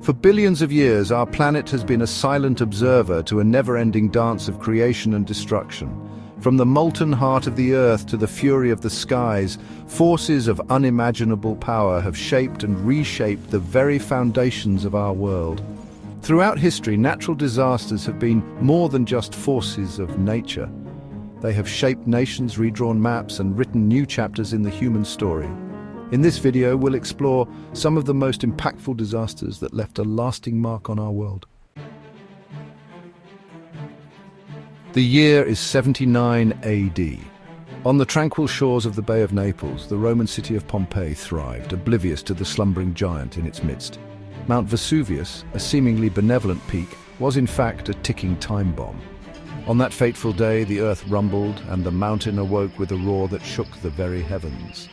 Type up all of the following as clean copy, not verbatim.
For billions of years, our planet has been a silent observer to a never-ending dance of creation and destruction. From the molten heart of the earth to the fury of the skies, forces of unimaginable power have shaped and reshaped the very foundations of our world. Throughout history, natural disasters have been more than just forces of nature. They have shaped nations, redrawn maps, and written new chapters in the human story. In this video, we'll explore some of the most impactful disasters that left a lasting mark on our world. The year is 79 AD. On the tranquil shores of the Bay of Naples, the Roman city of Pompeii thrived, oblivious to the slumbering giant in its midst. Mount Vesuvius, a seemingly benevolent peak, was in fact a ticking time bomb. On that fateful day, the earth rumbled and the mountain awoke with a roar that shook the very heavens.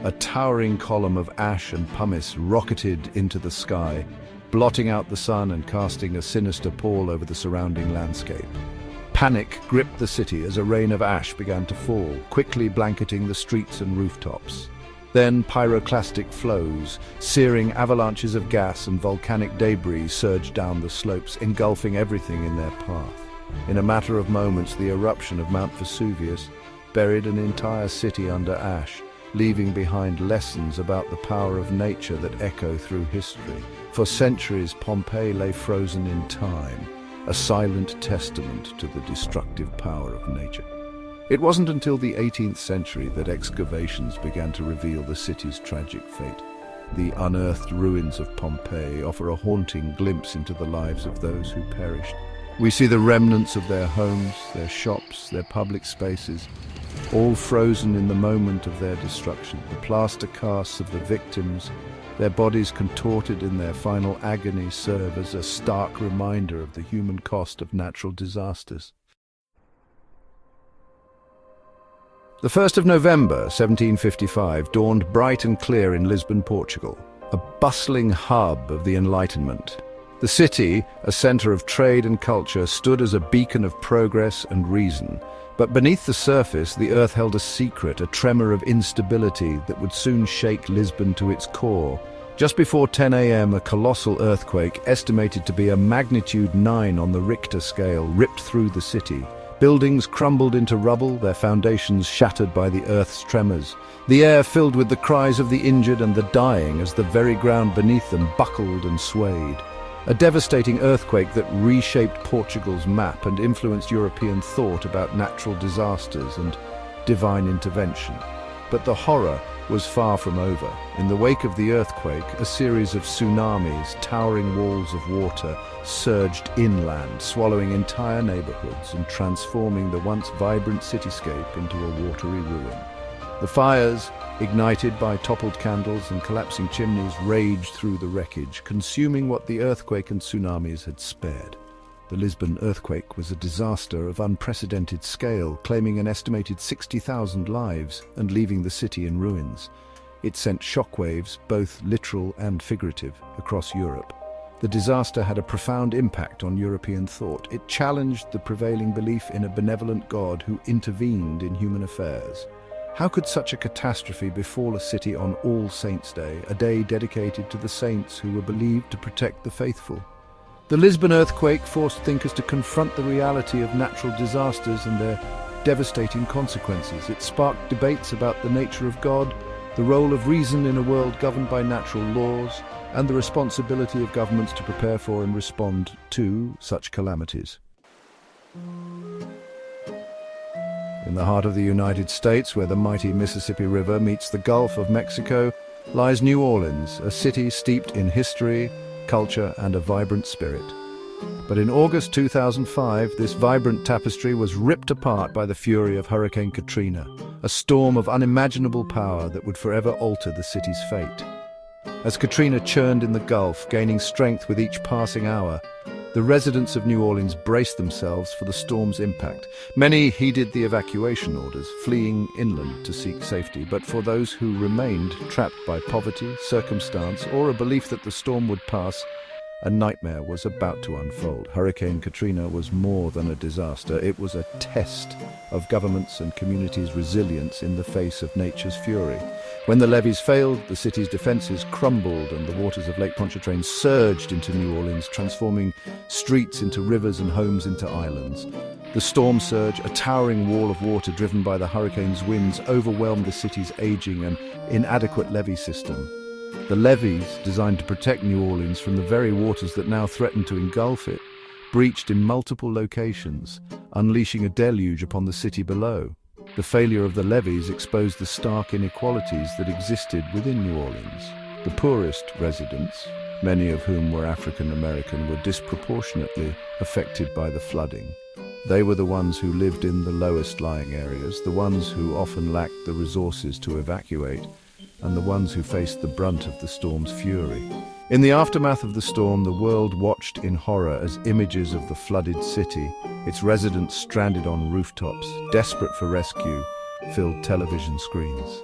A towering column of ash and pumice rocketed into the sky, blotting out the sun and casting a sinister pall over the surrounding landscape. Panic gripped the city as a rain of ash began to fall, quickly blanketing the streets and rooftops. Then pyroclastic flows, searing avalanches of gas and volcanic debris surged down the slopes, engulfing everything in their path. In a matter of moments, the eruption of Mount Vesuvius buried an entire city under ash, leaving behind lessons about the power of nature that echo through history. For centuries, Pompeii lay frozen in time, a silent testament to the destructive power of nature. It wasn't until the 18th century that excavations began to reveal the city's tragic fate. The unearthed ruins of Pompeii offer a haunting glimpse into the lives of those who perished. We see the remnants of their homes, their shops, their public spaces, all frozen in the moment of their destruction. The plaster casts of the victims, their bodies contorted in their final agony, serve as a stark reminder of the human cost of natural disasters. The 1st of November, 1755, dawned bright and clear in Lisbon, Portugal, a bustling hub of the Enlightenment. The city, a center of trade and culture, stood as a beacon of progress and reason. But beneath the surface, the earth held a secret, a tremor of instability that would soon shake Lisbon to its core. Just before 10 a.m., a colossal earthquake, estimated to be a magnitude 9 on the Richter scale, ripped through the city. Buildings crumbled into rubble, their foundations shattered by the earth's tremors. The air filled with the cries of the injured and the dying as the very ground beneath them buckled and swayed. A devastating earthquake that reshaped Portugal's map and influenced European thought about natural disasters and divine intervention. But the horror was far from over. In the wake of the earthquake, a series of tsunamis, towering walls of water, surged inland, swallowing entire neighborhoods and transforming the once vibrant cityscape into a watery ruin. The fires, ignited by toppled candles and collapsing chimneys, raged through the wreckage, consuming what the earthquake and tsunamis had spared. The Lisbon earthquake was a disaster of unprecedented scale, claiming an estimated 60,000 lives and leaving the city in ruins. It sent shockwaves, both literal and figurative, across Europe. The disaster had a profound impact on European thought. It challenged the prevailing belief in a benevolent God who intervened in human affairs. How could such a catastrophe befall a city on All Saints' Day, a day dedicated to the saints who were believed to protect the faithful? The Lisbon earthquake forced thinkers to confront the reality of natural disasters and their devastating consequences. It sparked debates about the nature of God, the role of reason in a world governed by natural laws, and the responsibility of governments to prepare for and respond to such calamities. In the heart of the United States, where the mighty Mississippi River meets the Gulf of Mexico, lies New Orleans, a city steeped in history, culture, and a vibrant spirit. But in August 2005, this vibrant tapestry was ripped apart by the fury of Hurricane Katrina, a storm of unimaginable power that would forever alter the city's fate. As Katrina churned in the Gulf, gaining strength with each passing hour, the residents of New Orleans braced themselves for the storm's impact. Many heeded the evacuation orders, fleeing inland to seek safety, but for those who remained trapped by poverty, circumstance, or a belief that the storm would pass, A nightmare was about to unfold. Hurricane Katrina was more than a disaster. It was a test of governments and communities' resilience in the face of nature's fury. When the levees failed, the city's defenses crumbled and the waters of Lake Pontchartrain surged into New Orleans, transforming streets into rivers and homes into islands. The storm surge, a towering wall of water driven by the hurricane's winds, overwhelmed the city's aging and inadequate levee system. The levees, designed to protect New Orleans from the very waters that now threatened to engulf it, breached in multiple locations, unleashing a deluge upon the city below. The failure of the levees exposed the stark inequalities that existed within New Orleans. The poorest residents, many of whom were African American, were disproportionately affected by the flooding. They were the ones who lived in the lowest lying areas, the ones who often lacked the resources to evacuate, and the ones who faced the brunt of the storm's fury. In the aftermath of the storm, the world watched in horror as images of the flooded city, its residents stranded on rooftops, desperate for rescue, filled television screens.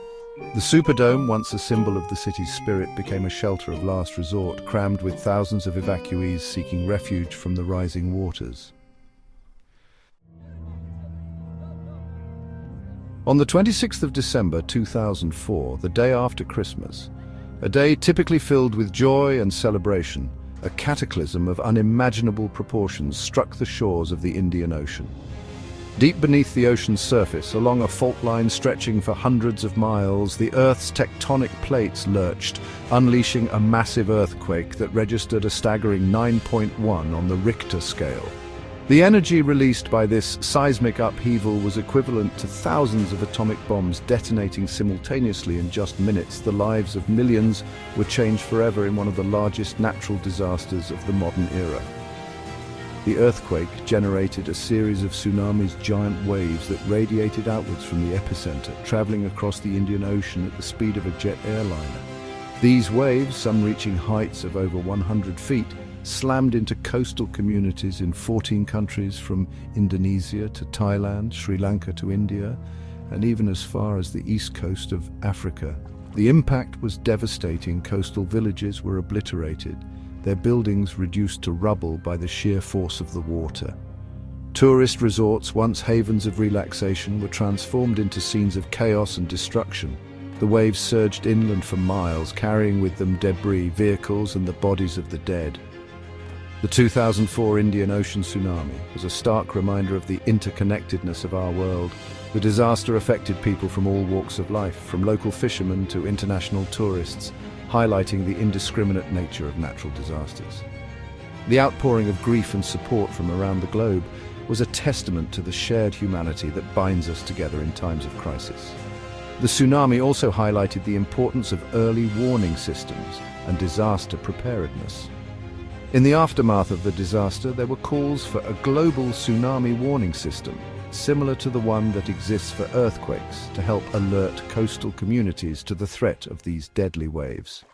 The Superdome, once a symbol of the city's spirit, became a shelter of last resort, crammed with thousands of evacuees seeking refuge from the rising waters. On the 26th of December 2004, the day after Christmas, a day typically filled with joy and celebration, a cataclysm of unimaginable proportions struck the shores of the Indian Ocean. Deep beneath the ocean's surface, along a fault line stretching for hundreds of miles, the Earth's tectonic plates lurched, unleashing a massive earthquake that registered a staggering 9.1 on the Richter scale. The energy released by this seismic upheaval was equivalent to thousands of atomic bombs detonating simultaneously in just minutes. The lives of millions were changed forever in one of the largest natural disasters of the modern era. The earthquake generated a series of tsunamis, giant waves that radiated outwards from the epicenter, traveling across the Indian Ocean at the speed of a jet airliner. These waves, some reaching heights of over 100 feet, slammed into coastal communities in 14 countries, from Indonesia to Thailand, Sri Lanka to India, and even as far as the east coast of Africa. The impact was devastating. Coastal villages were obliterated, their buildings reduced to rubble by the sheer force of the water. Tourist resorts, once havens of relaxation, were transformed into scenes of chaos and destruction. The waves surged inland for miles, carrying with them debris, vehicles, and the bodies of the dead. The 2004 Indian Ocean tsunami was a stark reminder of the interconnectedness of our world. The disaster affected people from all walks of life, from local fishermen to international tourists, highlighting the indiscriminate nature of natural disasters. The outpouring of grief and support from around the globe was a testament to the shared humanity that binds us together in times of crisis. The tsunami also highlighted the importance of early warning systems and disaster preparedness. In the aftermath of the disaster, there were calls for a global tsunami warning system, similar to the one that exists for earthquakes, to help alert coastal communities to the threat of these deadly waves.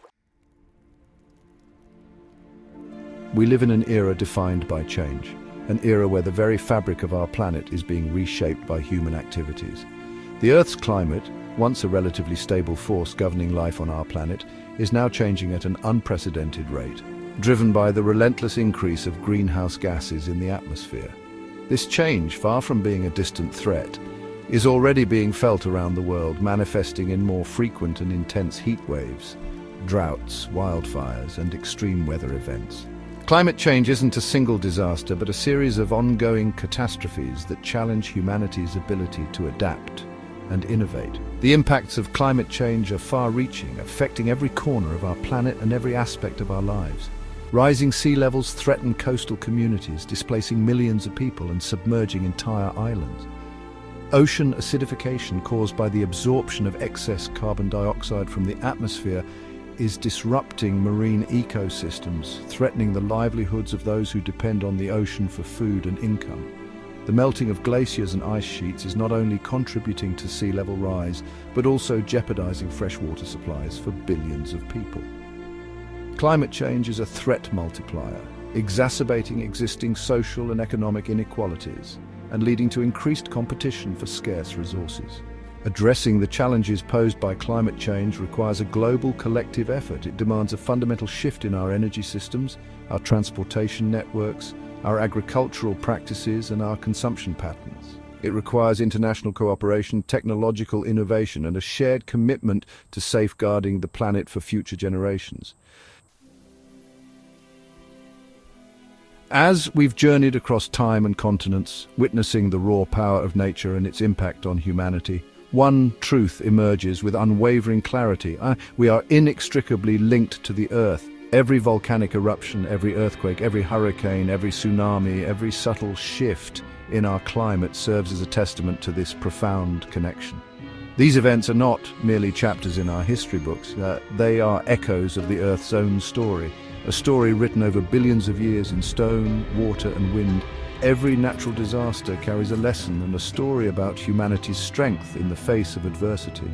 We live in an era defined by change, an era where the very fabric of our planet is being reshaped by human activities. The Earth's climate, once a relatively stable force governing life on our planet, is now changing at an unprecedented rate, driven by the relentless increase of greenhouse gases in the atmosphere. This change, far from being a distant threat, is already being felt around the world, manifesting in more frequent and intense heat waves, droughts, wildfires, and extreme weather events. Climate change isn't a single disaster, but a series of ongoing catastrophes that challenge humanity's ability to adapt and innovate. The impacts of climate change are far-reaching, affecting every corner of our planet and every aspect of our lives. Rising sea levels threaten coastal communities, displacing millions of people and submerging entire islands. Ocean acidification, caused by the absorption of excess carbon dioxide from the atmosphere, is disrupting marine ecosystems, threatening the livelihoods of those who depend on the ocean for food and income. The melting of glaciers and ice sheets is not only contributing to sea level rise, but also jeopardizing freshwater supplies for billions of people. Climate change is a threat multiplier, exacerbating existing social and economic inequalities and leading to increased competition for scarce resources. Addressing the challenges posed by climate change requires a global collective effort. It demands a fundamental shift in our energy systems, our transportation networks, our agricultural practices, and our consumption patterns. It requires international cooperation, technological innovation, and a shared commitment to safeguarding the planet for future generations. As we've journeyed across time and continents, witnessing the raw power of nature and its impact on humanity, one truth emerges with unwavering clarity. We are inextricably linked to the Earth. Every volcanic eruption, every earthquake, every hurricane, every tsunami, every subtle shift in our climate serves as a testament to this profound connection. These events are not merely chapters in our history books. They are echoes of the Earth's own story, a story written over billions of years in stone, water, and wind. Every natural disaster carries a lesson and a story about humanity's strength in the face of adversity.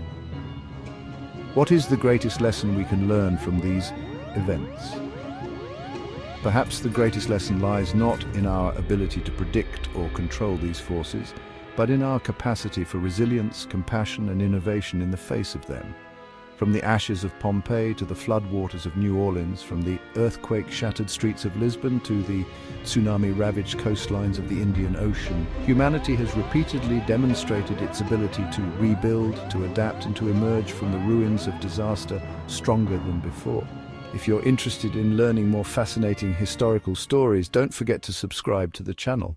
What is the greatest lesson we can learn from these events? Perhaps the greatest lesson lies not in our ability to predict or control these forces, but in our capacity for resilience, compassion, and innovation in the face of them. From the ashes of Pompeii to the floodwaters of New Orleans, from the earthquake-shattered streets of Lisbon to the tsunami-ravaged coastlines of the Indian Ocean, humanity has repeatedly demonstrated its ability to rebuild, to adapt, and to emerge from the ruins of disaster stronger than before. If you're interested in learning more fascinating historical stories, don't forget to subscribe to the channel.